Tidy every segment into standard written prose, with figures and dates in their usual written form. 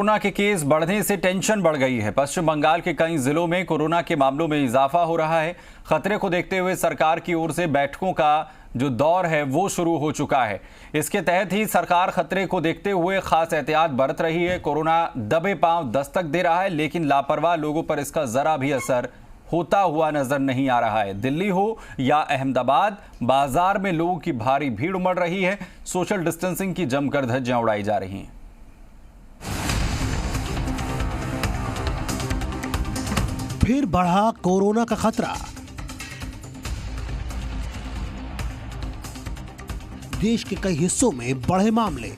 Corona के case बढ़ने से टेंशन बढ़ गई है। पश्चिम बंगाल के कई जिलों में कोरोना के मामलों में इजाफा हो रहा है। खतरे को देखते हुए सरकार की ओर से बैठकों का जो दौर है वो शुरू हो चुका है। इसके तहत ही सरकार खतरे को देखते हुए खास एहतियात बरत रही है। कोरोना दबे पांव दस्तक दे रहा है, लेकिन लापरवाह लोगों पर इसका जरा भी असर होता हुआ नजर नहीं आ रहा है। दिल्ली हो या अहमदाबाद, बाजार में लोगों की भारी भीड़ उमड़ रही है। सोशल डिस्टेंसिंग की जमकर धज्जियां उड़ाई जा रही हैं। फिर बढ़ा कोरोना का खतरा। देश के कई हिस्सों में बढ़े मामले।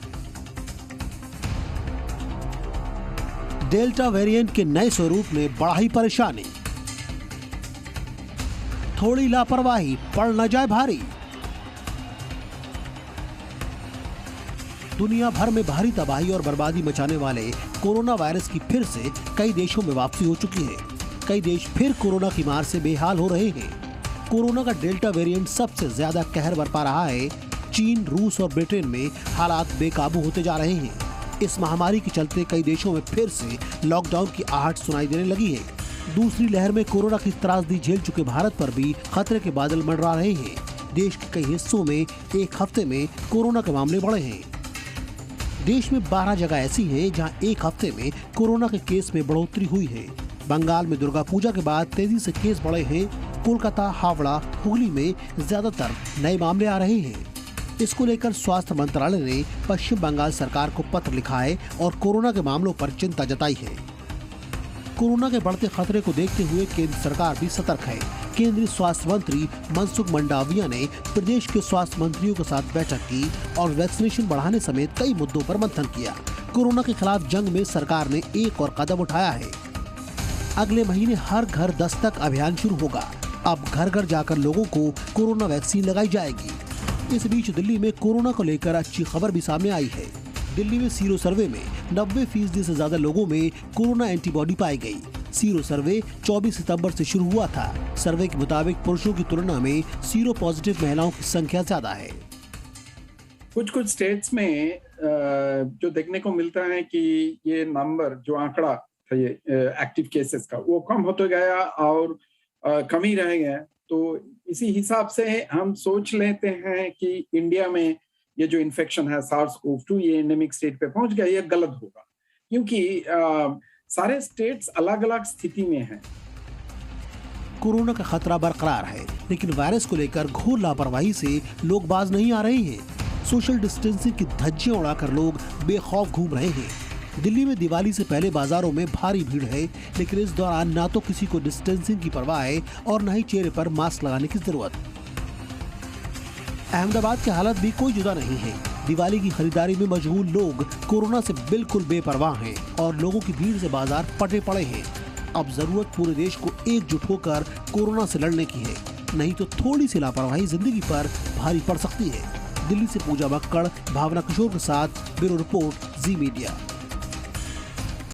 डेल्टा वेरिएंट के नए स्वरूप में बढ़ा ही परेशानी। थोड़ी लापरवाही पड़ न जाए भारी। दुनिया भर में भारी तबाही और बर्बादी मचाने वाले कोरोना वायरस की फिर से कई देशों में वापसी हो चुकी है। कई देश फिर कोरोना की मार से बेहाल हो रहे हैं। कोरोना का डेल्टा वेरिएंट सबसे ज्यादा कहर बरपा रहा है। चीन, रूस और ब्रिटेन में हालात बेकाबू होते जा रहे हैं। इस महामारी के चलते कई देशों में फिर से लॉकडाउन की आहट सुनाई देने लगी है। दूसरी लहर में कोरोना की त्रासदी झेल चुके भारत पर भी खतरे के बादल मंडरा रहे हैं। देश के कई हिस्सों में एक हफ्ते में कोरोना के मामले बढ़े हैं। देश में 12 जगह ऐसी हैं जहां एक हफ्ते में कोरोना के केस में बढ़ोतरी हुई है। बंगाल में दुर्गा पूजा के बाद तेजी से केस बढ़े हैं। कोलकाता, हावड़ा, हुगली में ज्यादातर नए मामले आ रहे हैं। इसको लेकर स्वास्थ्य मंत्रालय ने पश्चिम बंगाल सरकार को पत्र लिखा है और कोरोना के मामलों पर चिंता जताई है। कोरोना के बढ़ते खतरे को देखते हुए केंद्र सरकार भी सतर्क है। केंद्रीय स्वास्थ्य मंत्री मनसुख मंडाविया ने प्रदेश के स्वास्थ्य मंत्रियों के साथ बैठक की और वैक्सीनेशन बढ़ाने समेत कई मुद्दों पर मंथन किया। कोरोना के खिलाफ जंग में सरकार ने एक और कदम उठाया है। अगले महीने हर घर दस्तक अभियान शुरू होगा। अब घर घर जाकर लोगों को कोरोना वैक्सीन लगाई जाएगी। इस बीच दिल्ली में कोरोना को लेकर अच्छी खबर भी सामने आई है। दिल्ली में सीरो सर्वे में 90% से ज्यादा लोगों में कोरोना एंटीबॉडी पाई गई। सीरो सर्वे 24 सितंबर से शुरू हुआ था। सर्वे के मुताबिक पुरुषों की तुलना में सीरो पॉजिटिव महिलाओं की संख्या ज्यादा है। कुछ स्टेट्स में जो देखने को मिलता है कि ये नंबर, जो आंकड़ा था ये एक्टिव केसेस का, वो कम होते गया और कम ही रह गया। तो इसी हिसाब से हम सोच लेते हैं कि इंडिया में ये जो इन्फेक्शन है SARS-CoV-2 ये एंडेमिक स्टेट पे पहुंच गया। ये गलत होगा, क्योंकि सारे स्टेट्स अलग अलग स्थिति में हैं। कोरोना का खतरा बरकरार है, लेकिन वायरस को लेकर घोर लापरवाही से लोग बाज नहीं आ रहे हैं। सोशल डिस्टेंसिंग की धज्जियां उड़ाकर लोग बेखौफ घूम रहे हैं। दिल्ली में दिवाली से पहले बाजारों में भारी भीड़ है, लेकिन इस दौरान ना तो किसी को डिस्टेंसिंग की परवाह है और न ही चेहरे पर मास्क लगाने की जरूरत। अहमदाबाद की हालत भी कोई जुदा नहीं है। दिवाली की खरीदारी में मशगूल लोग कोरोना से बिल्कुल बेपरवाह हैं और लोगों की भीड़ से बाजार फटे पड़े हैं। अब जरूरत पूरे देश को एकजुट होकर कोरोना से लड़ने की है, नहीं तो थोड़ी सी लापरवाही जिंदगी पर भारी पड़ सकती है। दिल्ली से पूजा बक्कड़, भावना किशोर के साथ ब्यूरो रिपोर्ट, जी मीडिया।